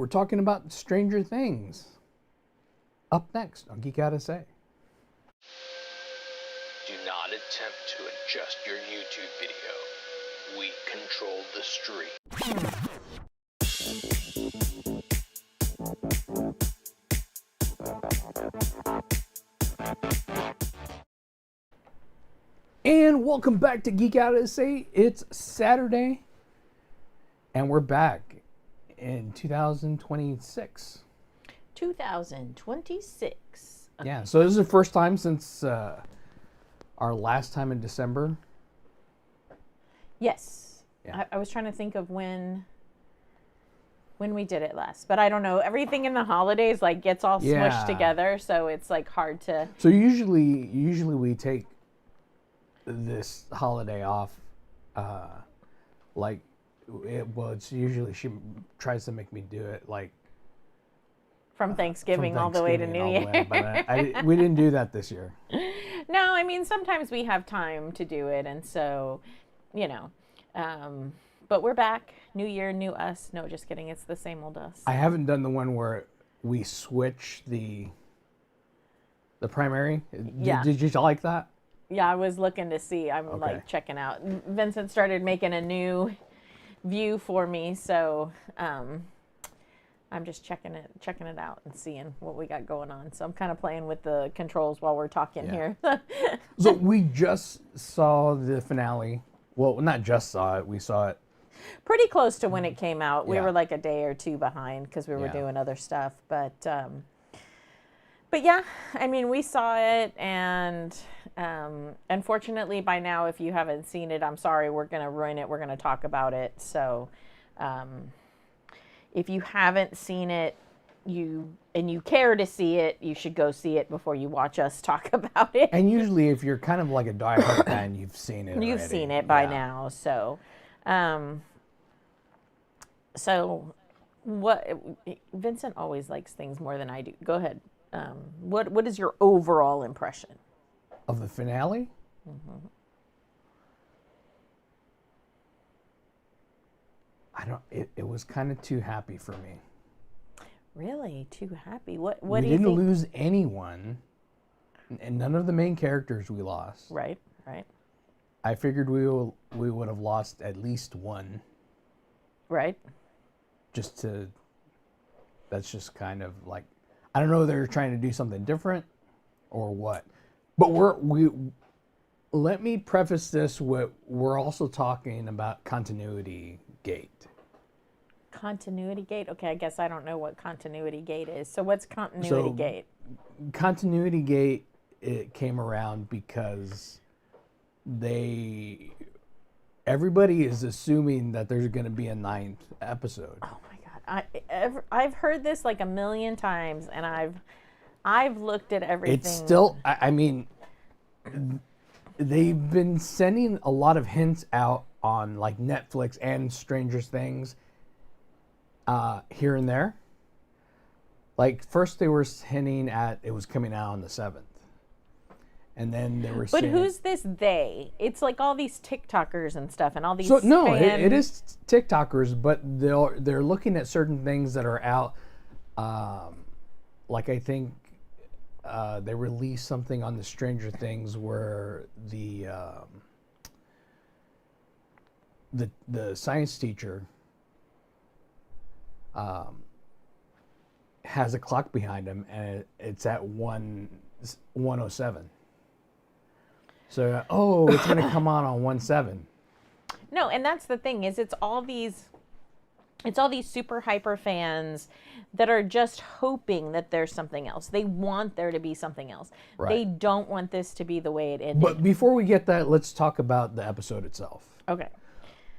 we're talking about Stranger Things. Up next on Geek Out SA. Do not attempt to adjust your YouTube video. We control the stream. And welcome back to Geek Out SA. It's Saturday, and we're back in 2026. 2026. Okay. Yeah, so this is the first time since our last time in December. Yes. Yeah. I was trying to think of when we did it last, but I don't know. Everything in the holidays like gets all smushed together, so it's like hard to. So usually we take this holiday off. It's usually she tries to make me do it like From Thanksgiving all the way to New Year. But we didn't do that this year. No, I mean, sometimes we have time to do it. And so, but we're back. New year, new us. No, just kidding. It's the same old us. I haven't done the one where we switch the primary. Yeah. Did you like that? Yeah, I was looking to see. I'm like checking out. Vincent started making a new view for me. So, I'm just checking it out and seeing what we got going on. So I'm kind of playing with the controls while we're talking here. So we just saw the finale. Well, not just saw it. We saw it pretty close to when it came out. We Yeah. were like a day or two behind because we were doing other stuff. But yeah, I mean, we saw it, and unfortunately, by now, if you haven't seen it, I'm sorry, we're gonna ruin it. We're gonna talk about it. So. If you haven't seen it, you care to see it, you should go see it before you watch us talk about it. And usually, if you're kind of like a diehard fan, you've seen it. You've seen it by now. So, what Vincent always likes things more than I do. Go ahead. What is your overall impression of the finale? Mm-hmm. It was kind of too happy for me. Really? Too happy? What We do you didn't think? lose anyone, and none of the main characters we lost. Right. I figured we would have lost at least one. Right. That's just kind of like, I don't know if they're trying to do something different or what. But let me preface this with, we're also talking about Continuity Gate. Continuity Gate? Okay, I guess I don't know what Continuity Gate is. So what's Continuity Gate? Continuity Gate, it came around because everybody is assuming that there's going to be a 9th episode. Oh my God. I've heard this like a million times, and I've looked at everything. It's still, I mean, they've been sending a lot of hints out on like Netflix and Stranger Things here and there. Like first they were hinting at it was coming out on the 7th. And then they were saying, who's this they? It's like all these TikTokers and stuff and all these it is TikTokers, but they're looking at certain things that are out. Like I think they released something on the Stranger Things where the science teacher has a clock behind him, and it's at 1:07. So, it's going to come on 17. No, and that's the thing is it's all these super hyper fans that are just hoping that there's something else. They want there to be something else. Right. They don't want this to be the way it ended. But before we get that, let's talk about the episode itself. Okay.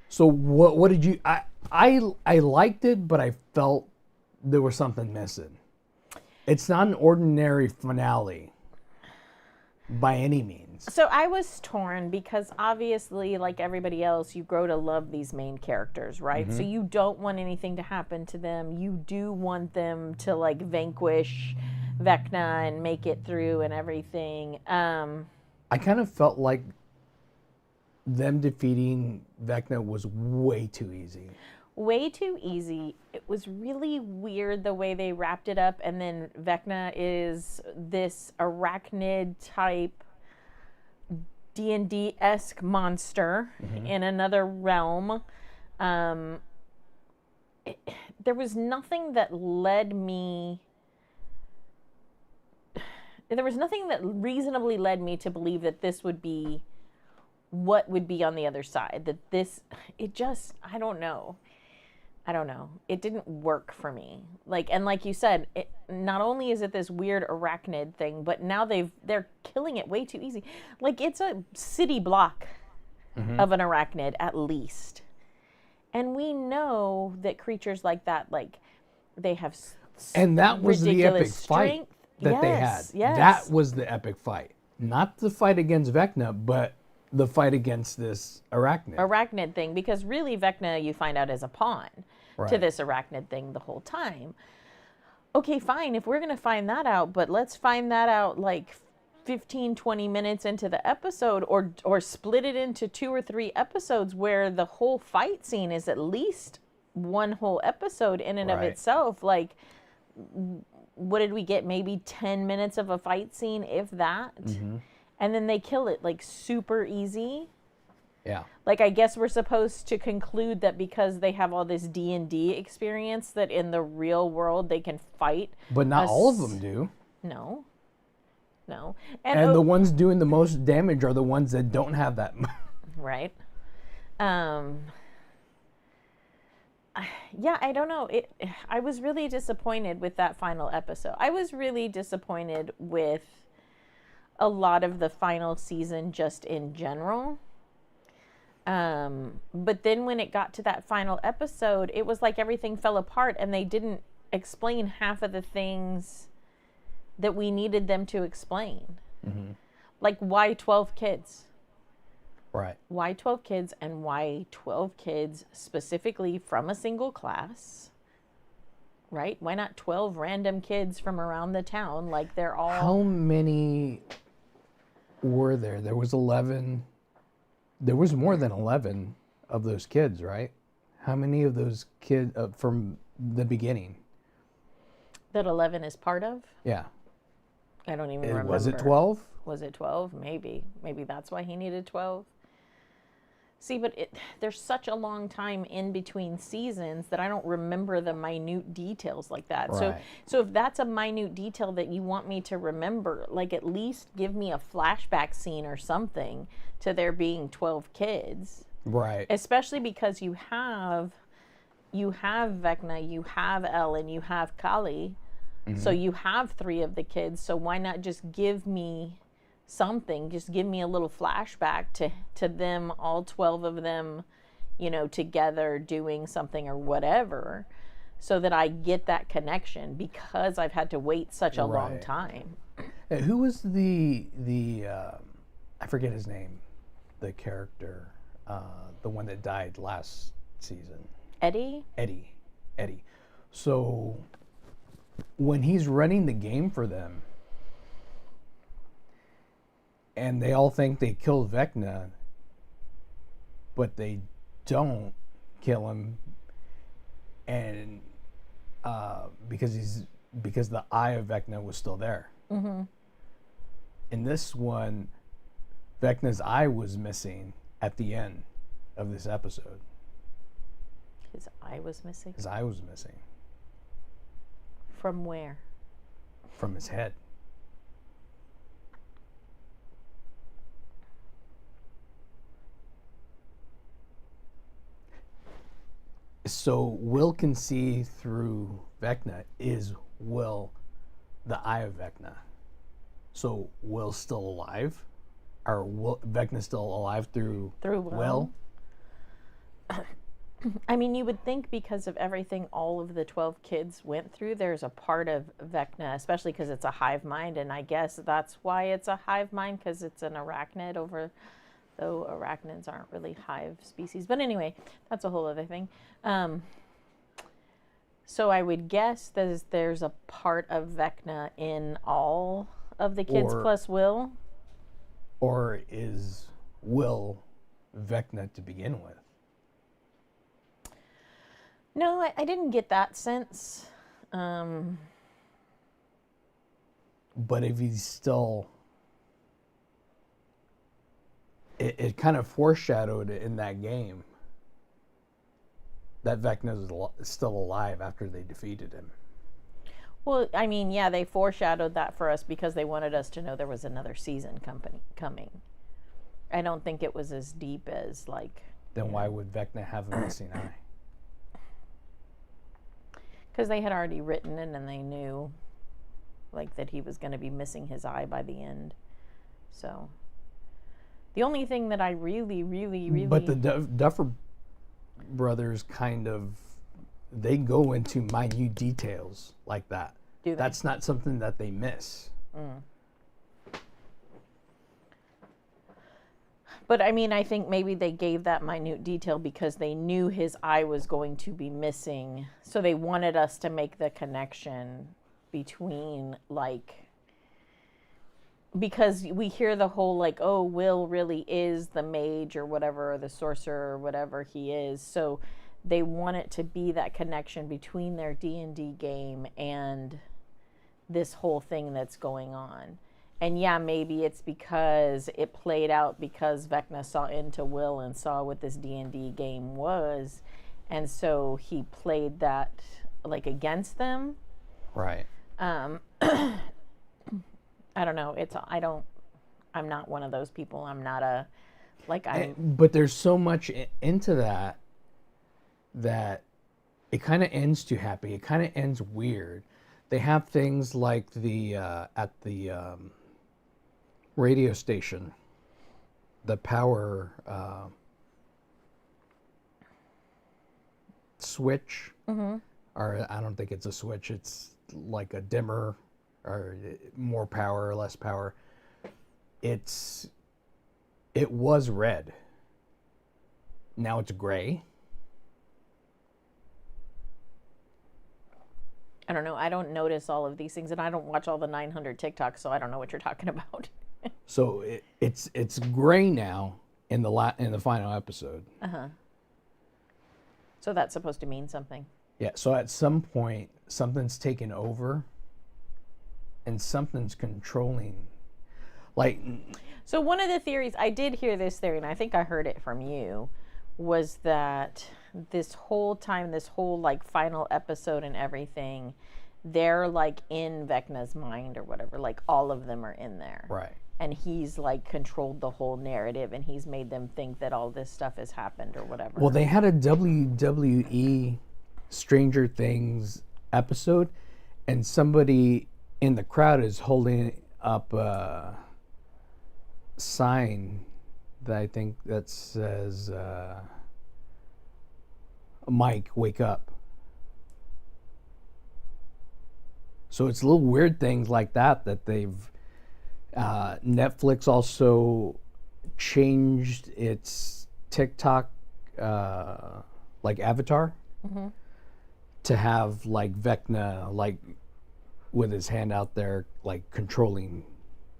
So what did you? I liked it, but I felt there was something missing. It's not an ordinary finale by any means. So I was torn because obviously, like everybody else, you grow to love these main characters, right? Mm-hmm. So you don't want anything to happen to them. You do want them to like vanquish Vecna and make it through and everything. I kind of felt like them defeating Vecna was way too easy. Way too easy. It was really weird the way they wrapped it up, and then Vecna is this arachnid type D&D-esque monster in another realm. There was nothing that reasonably led me to believe that this would be what would be on the other side. I don't know. It didn't work for me. And like you said, not only is it this weird arachnid thing, but now they're killing it way too easy. It's a city block of an arachnid at least. And we know that creatures like that, they have and that was the epic strength. Fight that they had. Yes. That was the epic fight. Not the fight against Vecna, but the fight against this arachnid thing, because really Vecna, you find out, is a pawn to this arachnid thing the whole time. Okay, fine, if we're going to find that out, but let's find that out 15-20 minutes into the episode, or split it into 2 or 3 episodes where the whole fight scene is at least one whole episode in and of itself. What did we get? Maybe 10 minutes of a fight scene, if that. And then they kill it super easy. Yeah. I guess we're supposed to conclude that because they have all this D&D experience, that in the real world they can fight. But not all of them do. No. And the ones doing the most damage are the ones that don't have that. Right. Yeah, I don't know. I was really disappointed with that final episode. I was really disappointed with a lot of the final season just in general. But then when it got to that final episode, it was like everything fell apart and they didn't explain half of the things that we needed them to explain. Why 12 kids? Right. Why 12 kids, and why 12 kids specifically from a single class? Right? Why not 12 random kids from around the town? They're all... How many were there? There was 11. There was more than 11 of those kids, right? How many of those kids from the beginning? That 11 is part of? Yeah. I don't even remember. Was it 12? Was it 12? Maybe. Maybe that's why he needed 12. See, but there's such a long time in between seasons that I don't remember the minute details like that. Right. So if that's a minute detail that you want me to remember, at least give me a flashback scene or something to there being 12 kids. Right. Especially because you have Vecna, you have Ellen, you have Kali. So you have 3 of the kids. So why not just give me something? Just give me a little flashback to them, all 12 of them, together doing something or whatever, so that I get that connection, because I've had to wait such a long time. Who was the I forget his name, the character, the one that died last season? Eddie. So when he's running the game for them, and they all think they killed Vecna, but they don't kill him, and because the eye of Vecna was still there. In this one, Vecna's eye was missing at the end of this episode. His eye was missing? His eye was missing. From where? From his head. So Will can see through Vecna. Is Will the eye of Vecna? So Will's still alive? Or Vecna's still alive through Will? I mean, you would think because of everything all of the 12 kids went through, there's a part of Vecna, especially because it's a hive mind, and I guess that's why it's a hive mind, because it's an arachnid, though arachnids aren't really hive species. But anyway, that's a whole other thing. So I would guess there's a part of Vecna in all of the kids plus Will. Or is Will Vecna to begin with? No, I didn't get that sense. Um, But if he's still, it kind of foreshadowed it in that game that Vecna's still alive after they defeated him. well, I mean, yeah, they foreshadowed that for us because they wanted us to know there was another season coming. I don't think it was as deep as like. Then why would Vecna have a missing eye? Because they had already written it and they knew, like, that he was going to be missing his eye by the end. So, the only thing that I really. But the Duffer Brothers kind of, they go into minute details like that. Do they? That's not something that they miss. But I mean, I think maybe they gave that minute detail because they knew his eye was going to be missing. So they wanted us to make the connection between, like, because we hear the whole, like, oh, Will really is the mage or whatever, or the sorcerer or whatever he is. So they want it to be that connection between their D&D game and this whole thing that's going on. And yeah, maybe it's because it played out because Vecna saw into Will and saw what this D&D game was, and so he played that like against them. Right. I don't know. I'm not one of those people. I'm not a like I'm. But there's so much into that it kind of ends too happy. It kind of ends weird. They have things like the at the radio station, the power switch, or I don't think it's a switch, it's like a dimmer, or more power or less power. It was red. Now it's gray. I don't know. I don't notice all of these things, and I don't watch all the 900 TikToks, so I don't know what you're talking about. So it's gray now in the final episode. So that's supposed to mean something. Yeah. So at some point, something's taken over, and something's controlling. Like. So one of the theories, I did hear this theory, and I think I heard it from you, was that this whole time, this whole like final episode and everything, they're like in Vecna's mind or whatever. Like all of them are in there. Right. And he's like controlled the whole narrative, and he's made them think that all this stuff has happened or whatever. Well, they had a WWE Stranger Things episode, and somebody in the crowd is holding up a sign that I think that says, Mike, wake up. So it's little weird things like that they've... Netflix also changed its TikTok like avatar to have like Vecna like with his hand out there like controlling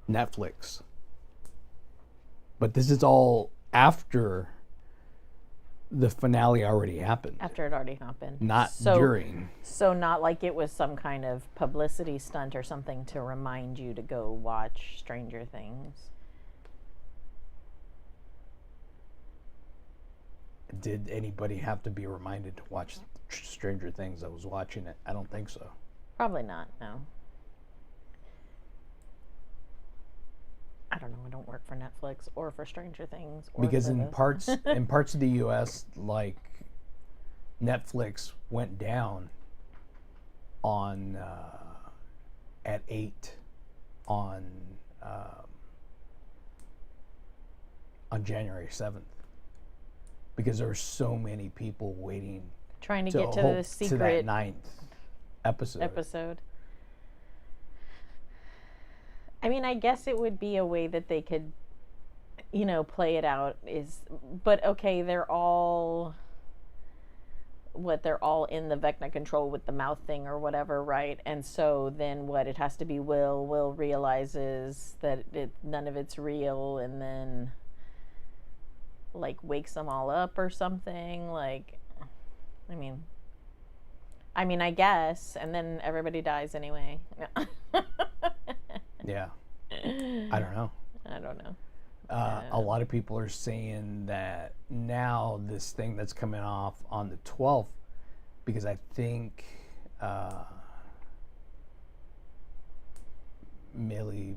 Netflix. But this is all after the finale already happened. After it already happened. Not during. So not like it was some kind of publicity stunt or something to remind you to go watch Stranger Things. Did anybody have to be reminded to watch Stranger Things that was watching it? I don't think so. Probably not, no. I don't know. I don't work for Netflix or for Stranger Things. Or because for in parts of the U.S., like Netflix went down on at 8 on January 7th because there were so many people waiting trying to get to the secret to that 9th episode. I mean, I guess it would be a way that they could, play it out but okay, they're all in the Vecna control with the mouth thing or whatever, right? And so then it has to be Will realizes that none of it's real, and then like wakes them all up or something. Like, I mean, I mean, I guess, and then everybody dies anyway. Yeah. I don't know. I don't know. A lot of people are saying that now this thing that's coming off on the 12th, because I think Millie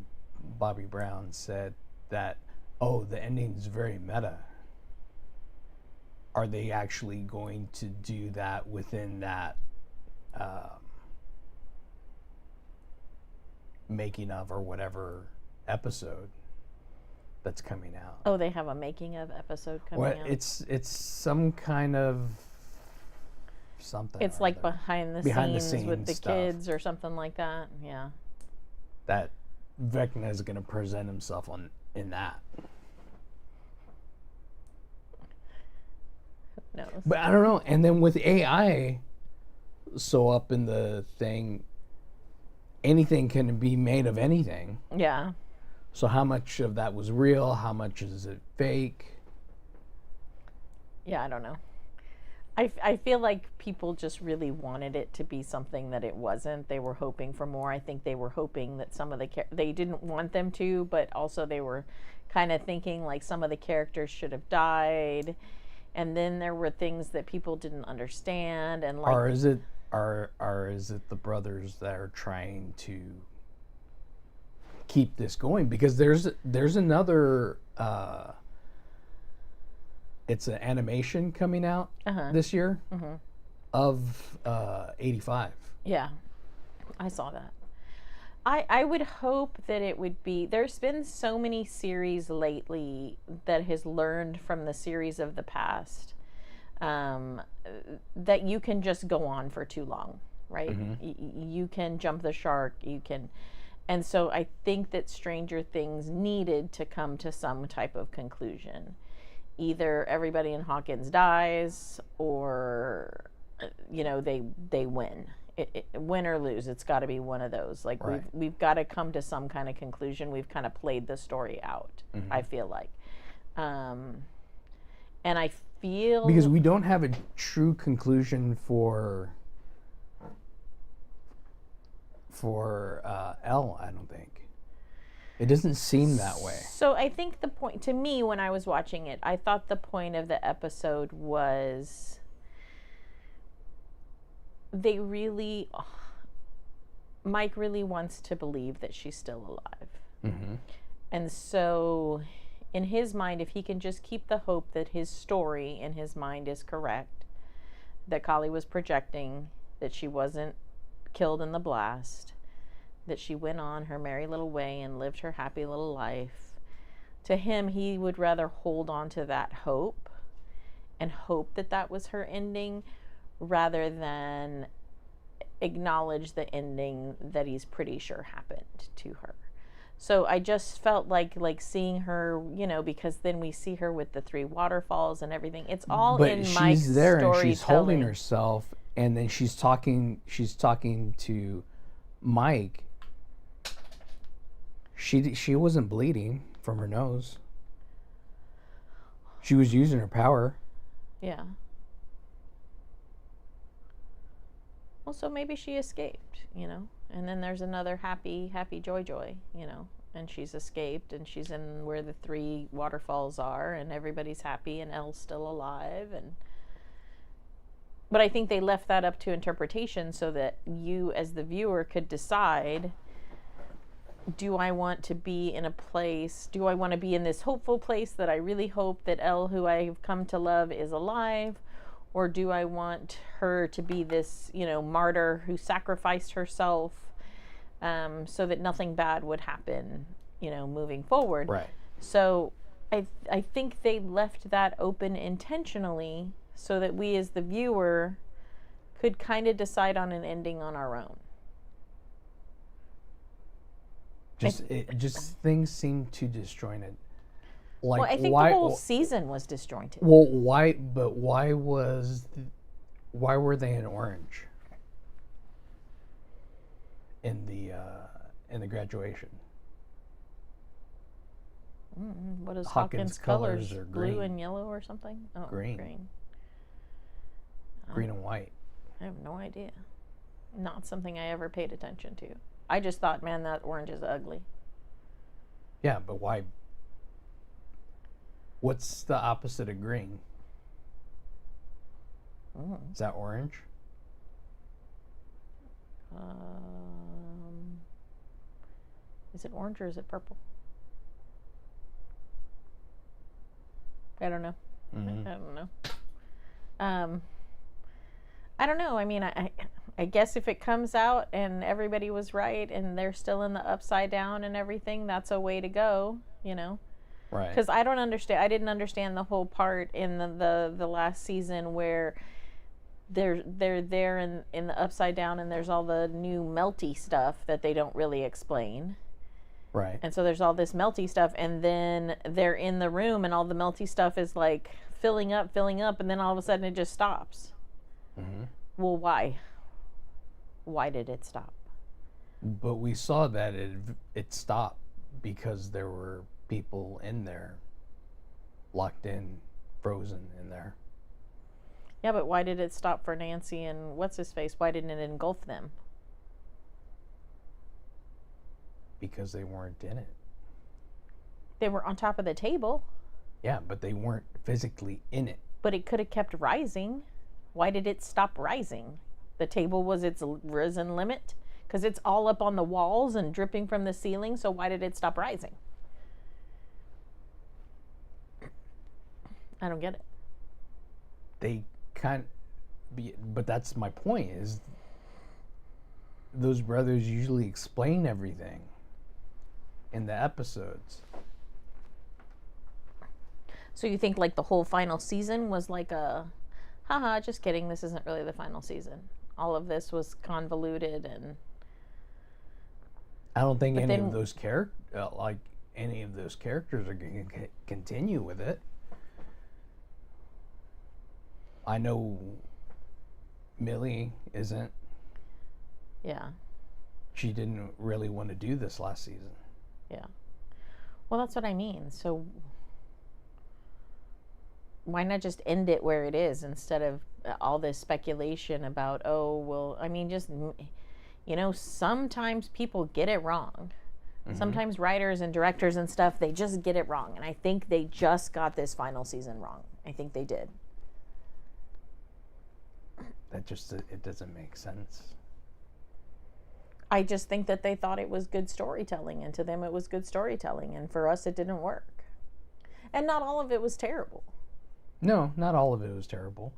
Bobby Brown said that, oh, the ending is very meta. Are they actually going to do that within that making of or whatever episode that's coming out? Oh, they have a making of episode coming out. It's some kind of something. It's like behind the scenes with the stuff kids or something like that. Yeah. That Vecna is going to present himself in that. Who knows? But I don't know. And then with AI so up in the thing, anything can be made of anything. Yeah. So how much of that was real? How much is it fake? Yeah, I don't know. I feel like people just really wanted it to be something that it wasn't. They were hoping for more. I think they were hoping that some of the they didn't want them to, but also they were kind of thinking like some of the characters should have died, and then there were things that people didn't understand, and like. Or is it the brothers that are trying to keep this going? Because there's another. It's an animation coming out this year of 85. Yeah, I saw that. I would hope that it would be. There's been so many series lately that has learned from the series of the past that you can just go on for too long, right? You can jump the shark. You can. And so I think that Stranger Things needed to come to some type of conclusion. Either everybody in Hawkins dies, or they win. Win or lose, it's got to be one of those. Like right. we've got to come to some kind of conclusion. We've kind of played the story out. I feel like, and I feel because we don't have a true conclusion for Elle. I don't think. It doesn't seem that way. So I think the point, to me, when I was watching it, I thought the point of the episode was Mike really wants to believe that she's still alive. And so in his mind, if he can just keep the hope that his story in his mind is correct, that Kali was projecting, that she wasn't killed in the blast, that she went on her merry little way and lived her happy little life. To him, he would rather hold on to that hope and hope that that was her ending rather than acknowledge the ending that he's pretty sure happened to her. So I just felt like seeing her, because then we see her with the 3 waterfalls and everything. It's all in Mike's storytelling. But she's there and she's holding herself, and then she's talking to Mike. She wasn't bleeding from her nose. She was using her power. Yeah. Well, so maybe she escaped, and then there's another happy joy, and she's escaped, and she's in where the 3 waterfalls are, and everybody's happy, and Elle's still alive, but I think they left that up to interpretation so that you as the viewer could decide, do I want to be in a place, do I want to be in this hopeful place that I really hope that Elle, who I've come to love, is alive? Or do I want her to be this, martyr who sacrificed herself so that nothing bad would happen, moving forward? Right. So I think they left that open intentionally so that we as the viewer could kind of decide on an ending on our own. Things seem too disjointed. Like, well, I think the whole season was disjointed. Well, why were they in orange in the graduation? What is Hawkins' colors are blue green. and yellow or something? Oh, Green and white. I have no idea. Not something I ever paid attention to. I just thought, man, that orange is ugly. Yeah, but why? What's the opposite of green? Is that orange? Is it orange or is it purple? I don't know. Mm-hmm. I don't know. I don't know. I mean, I guess if it comes out and everybody was right and they're still in the upside down and everything, that's a way to go, you know? Right. Because I don't understand. I didn't understand the whole part in the last season where they're there in the upside down and there's all the new melty stuff that they don't really explain. Right. And so there's all this melty stuff, and then they're in the room and all the melty stuff is like filling up, and then all of a sudden it just stops. Mm-hmm. Well, why? Why did it stop? But we saw that it stopped because there were people in there, locked in, frozen in there. Yeah, but why did it stop for Nancy and what's his face? Why didn't it engulf them? Because they weren't in it. They were on top of the table. Yeah, but they weren't physically in it. But it could have kept rising. Why did it stop rising? The table was its risen limit? Because it's all up on the walls and dripping from the ceiling, so why did it stop rising? I don't get it. They but that's my point, is those brothers usually explain everything in the episodes. So you think like the whole final season was like a, haha, just kidding, this isn't really the final season. All of this was convoluted and... I don't think any of those characters are going to continue with it. I know Millie isn't. Yeah. She didn't really want to do this last season. Yeah. Well, that's what I mean. So why not just end it where it is instead of all this speculation about, oh, well, I mean, just, you know, sometimes people get it wrong. Mm-hmm. Sometimes writers and directors and stuff, they just get it wrong. And I think they just got this final season wrong. I think they did. It doesn't make sense. I just think that they thought it was good storytelling, and to them it was good storytelling, and for us it didn't work. And not all of it was terrible. No, not all of it was terrible.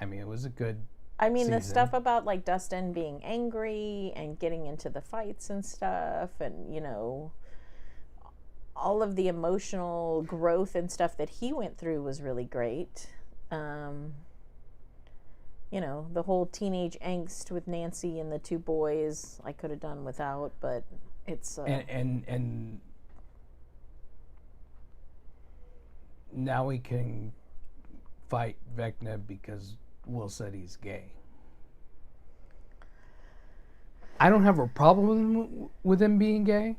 I mean, it was a good season. The stuff about like Dustin being angry and getting into the fights and stuff, and, you know, all of the emotional growth and stuff that he went through was really great. You know, the whole teenage angst with Nancy and the two boys, I could have done without, but it's... And now we can fight Vecna because Will said he's gay. I don't have a problem with him being gay.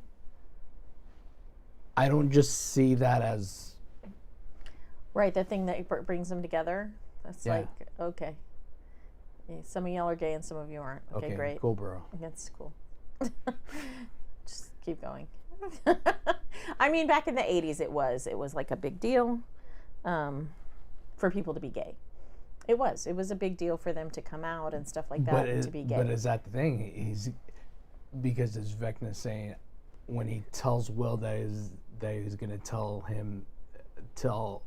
I don't just see that as... Right, the thing that brings them together. That's yeah. Like, okay. Some of y'all are gay and some of you aren't. Okay, great. Cool, bro. That's cool. Just keep going. I mean, back in the 80s, it was like a big deal for people to be gay. It was a big deal for them to come out and stuff like that, to be gay. But is that the thing? Because as Vecna saying, when he tells Will that he's going to tell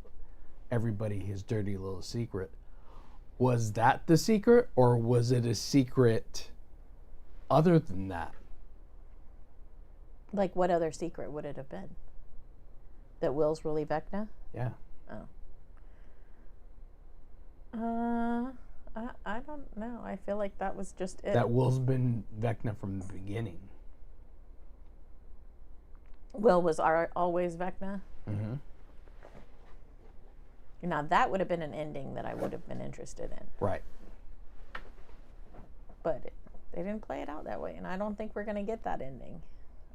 everybody his dirty little secret. Was that the secret, or was it a secret other than that? Like, what other secret would it have been? That Will's really Vecna? Yeah. Oh. I don't know. I feel like that was just it. That Will's been Vecna from the beginning. Will was always Vecna? Mm-hmm. Now, that would have been an ending that I would have been interested in. Right. But they didn't play it out that way, and I don't think we're going to get that ending.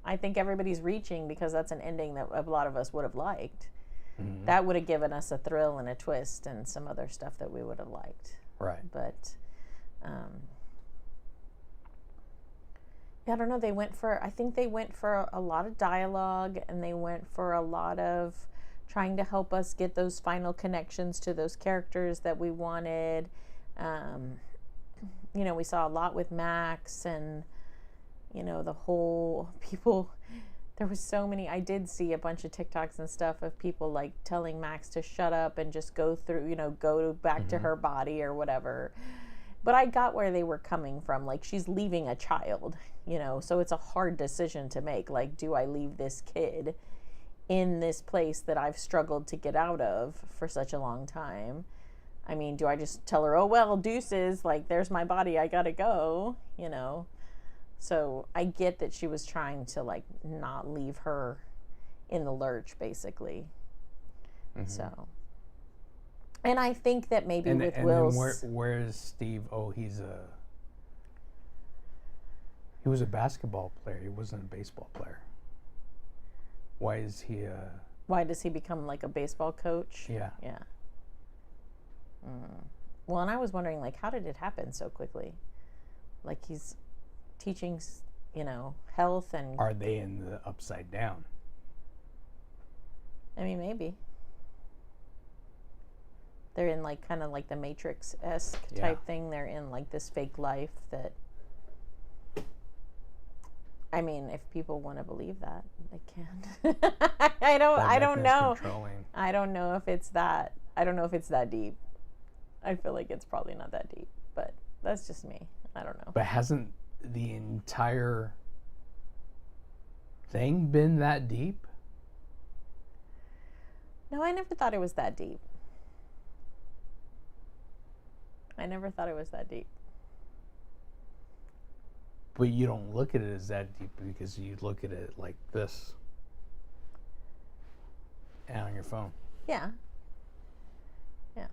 I think everybody's reaching because that's an ending that a lot of us would have liked. Mm-hmm. That would have given us a thrill and a twist and some other stuff that we would have liked. Right. But I don't know. I think they went for a lot of dialogue, and they went for a lot of trying to help us get those final connections to those characters that we wanted. We saw a lot with Max, and, the whole people. There was so many. I did see a bunch of TikToks and stuff of people like telling Max to shut up and just go through, go back to her body or whatever. But I got where they were coming from. Like, she's leaving a child, so it's a hard decision to make. Like, do I leave this kid in this place that I've struggled to get out of for such a long time? I mean, do I just tell her, oh, well, deuces, like, there's my body, I gotta go, So I get that she was trying to, like, not leave her in the lurch, basically. So. And I think that maybe with Will's... where is Steve? Oh, he was a basketball player. He wasn't a baseball player. Why is he Why does he become like a baseball coach? Yeah. Yeah. Well, and I was wondering, like, how did it happen so quickly? Like, he's teaching, health and... Are they in the Upside Down? I mean, maybe. They're in, like, kind of like the Matrix-esque type thing. They're in, like, this fake life that... I mean, if people want to believe that, they can. I don't know. Controlling. I don't know if it's that. I don't know if it's that deep. I feel like it's probably not that deep, but that's just me. I don't know. But hasn't the entire thing been that deep? No, I never thought it was that deep. I never thought it was that deep. But you don't look at it as that deep because you look at it like this. And on your phone. Yeah. Yeah.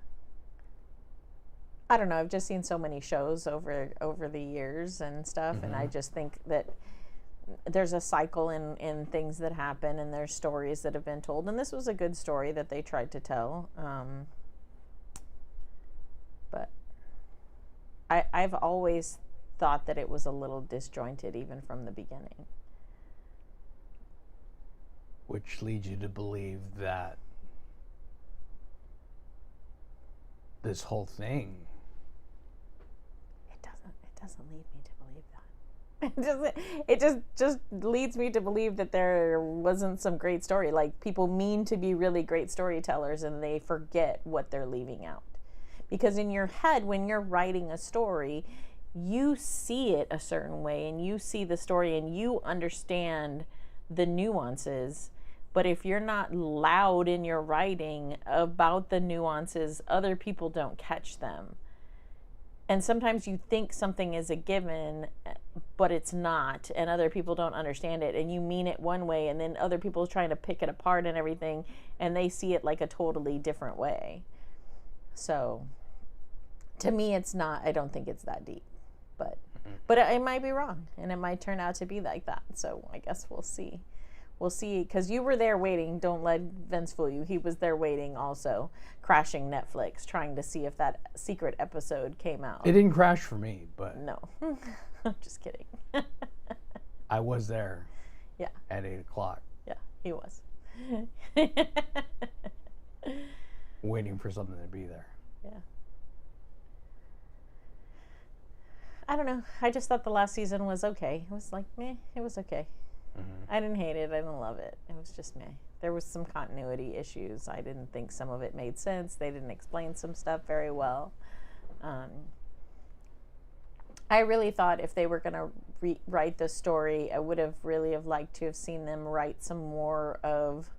I don't know. I've just seen so many shows over the years and stuff, and I just think that there's a cycle in things that happen, and there's stories that have been told, and this was a good story that they tried to tell. But I've always thought that it was a little disjointed even from the beginning. Which leads you to believe that this whole thing... It doesn't lead me to believe that. It just leads me to believe that there wasn't some great story. Like, people mean to be really great storytellers and they forget what they're leaving out. Because in your head, when you're writing a story, you see it a certain way and you see the story and you understand the nuances. But if you're not loud in your writing about the nuances, other people don't catch them. And sometimes you think something is a given, but it's not, and other people don't understand it, and you mean it one way, and then other people are trying to pick it apart and everything, and they see it like a totally different way. So, to me, it's not, I don't think it's that deep. But I might be wrong, and it might turn out to be like that. So I guess we'll see. We'll see, because you were there waiting. Don't let Vince fool you. He was there waiting also, crashing Netflix, trying to see if that secret episode came out. It didn't crash for me, but... No. I'm just kidding. I was there. Yeah. At 8 o'clock. Yeah, he was. Waiting for something to be there. Yeah. I don't know. I just thought the last season was okay. It was like, meh. It was okay. I didn't hate it. I didn't love it. It was just meh. There was some continuity issues. I didn't think some of it made sense. They didn't explain some stuff very well. I really thought if they were going to rewrite the story, I would have really have liked to have seen them write some more of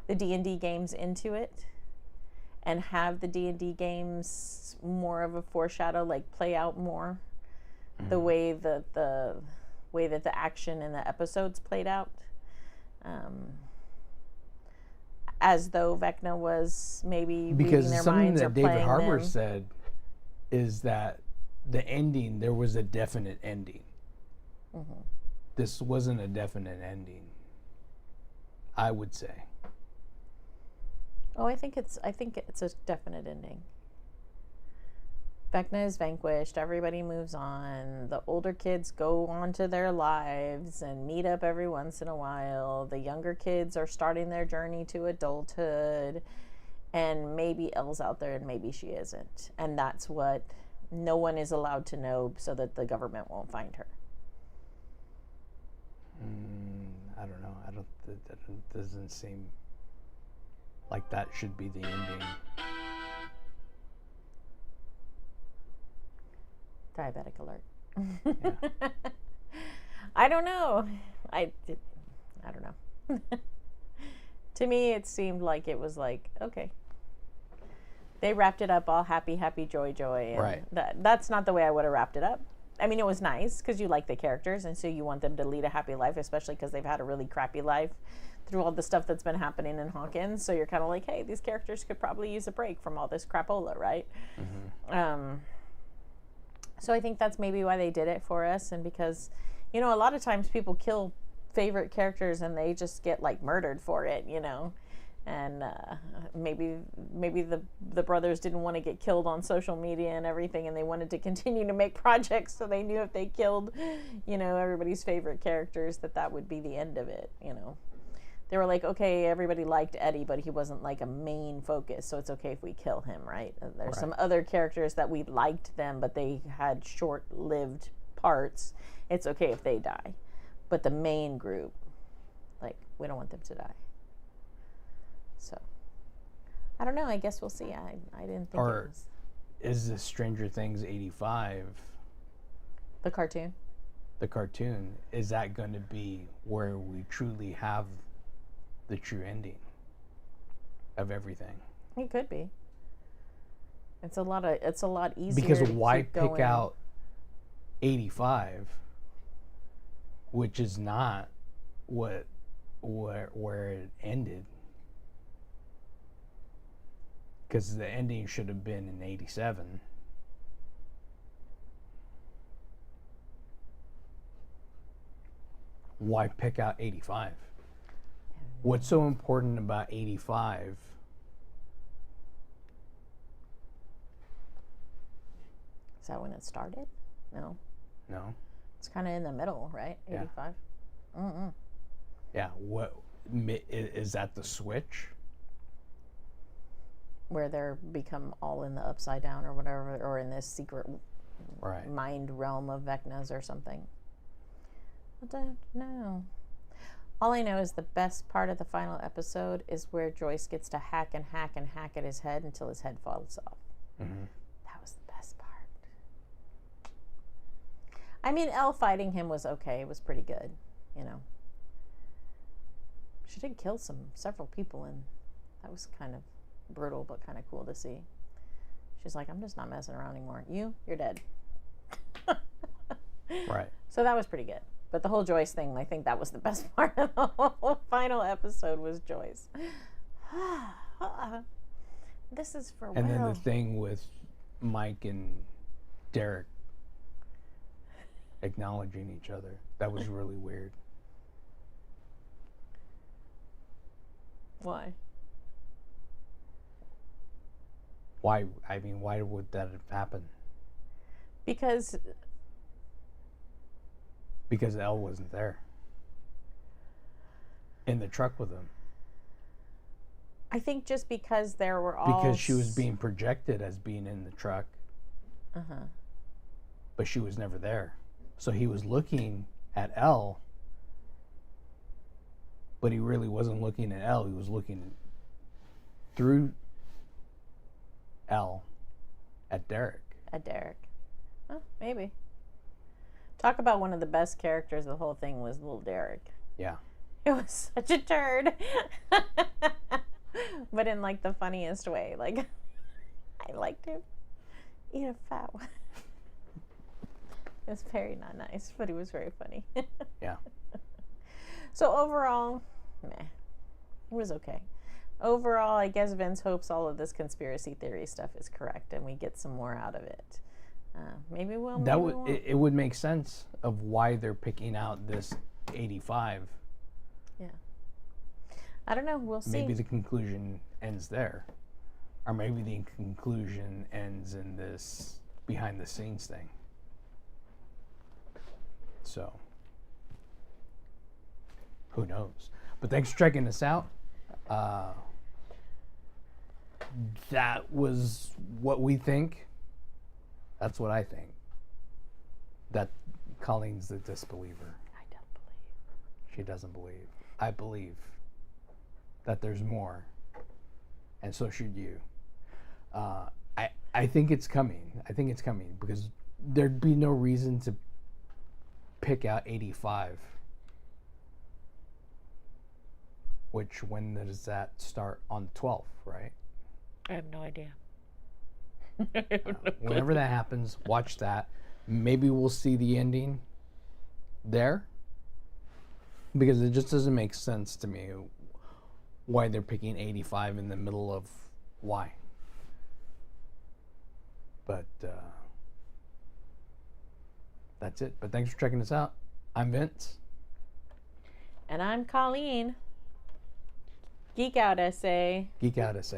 the D&D games into it and have the D&D games more of a foreshadow, like play out more the way that the action in the episodes played out. As though Vecna was maybe reading their minds or playing them. Because something that David Harbour said is that the ending, there was a definite ending. This wasn't a definite ending, I would say. Oh, I think it's a definite ending. Vecna is vanquished. Everybody moves on. The older kids go on to their lives and meet up every once in a while. The younger kids are starting their journey to adulthood. And maybe Elle's out there and maybe she isn't. And that's what no one is allowed to know so that the government won't find her. I don't know. That doesn't seem like that should be the ending. Diabetic alert. Yeah. I don't know. I don't know. To me, it seemed like it was like, okay. They wrapped it up all happy, happy, joy, joy. And Right. That's not the way I would have wrapped it up. I mean, it was nice because you like the characters, and so you want them to lead a happy life, especially because they've had a really crappy life through all the stuff that's been happening in Hawkins. So you're kind of like, hey, these characters could probably use a break from all this crapola, right? Mm-hmm. So I think that's maybe why they did it for us, and because, a lot of times people kill favorite characters and they just get like murdered for it, and maybe the brothers didn't want to get killed on social media and everything, and they wanted to continue to make projects, so they knew if they killed, everybody's favorite characters, that would be the end of it. They were like, okay, everybody liked Eddie, but he wasn't like a main focus, so it's okay if we kill him, right? There's some other characters that we liked them, but they had short-lived parts. It's okay if they die. But the main group, like, we don't want them to die. So, I don't know. I guess we'll see. I didn't think it was. Is this Stranger Things 85, The cartoon? the cartoon, is that going to be where we truly have the true ending of everything? It could be. It's a lot easier. Because to why keep pick going. out 85, which is not where it ended? Because the ending should have been in 87. Why pick out 85? What's so important about 85? Is that when it started? No. No. It's kind of in the middle, right? 85. Yeah. Yeah. What is that? The switch? Where they're become all in the upside down or whatever, or in this secret mind realm of Vecna's or something. I don't know. All I know is the best part of the final episode is where Joyce gets to hack and hack and hack at his head until his head falls off. Mm-hmm. That was the best part. I mean, Elle fighting him was okay. It was pretty good, She did kill several people, and that was kind of brutal, but kind of cool to see. She's like, I'm just not messing around anymore. You're dead. Right. So that was pretty good. But the whole Joyce thing, I think that was the best part of the whole final episode was Joyce. This is for And then the thing with Mike and Derek acknowledging each other, that was really weird. Why? Why? I mean, why would that have happened? Because Elle wasn't there in the truck with him. I think just because there were all... Because she was being projected as being in the truck. Uh-huh. But she was never there. So he was looking at Elle, but he really wasn't looking at Elle. He was looking through Elle at Derek. At Derek. Well, maybe. Talk about one of the best characters of the whole thing was little Derek. Yeah. It was such a turd. But in like the funniest way. Like, I liked him. Eat a fat one. It was very not nice, but it was very funny. Yeah. So overall, meh. It was okay. Overall, I guess Vince hopes all of this conspiracy theory stuff is correct and we get some more out of it. Maybe we'll. Maybe we won't. It would make sense of why they're picking out this 85. Yeah. I don't know. We'll see. Maybe the conclusion ends there, or maybe the conclusion ends in this behind the scenes thing. So, who knows? But thanks for checking this out. That was what we think. That's what I think. That Colleen's the disbeliever. I don't believe. She doesn't believe. I believe that there's more, and so should you. I think it's coming. I think it's coming because there'd be no reason to pick out 85. Which, when does that start? On the 12th, right? I have no idea. I have no clue. Whenever that happens, watch that. Maybe we'll see the ending there. Because it just doesn't make sense to me why they're picking 85 in the middle of why. But that's it. But thanks for checking this out. I'm Vince. And I'm Colleen. Geek Out SA. Geek Out SA.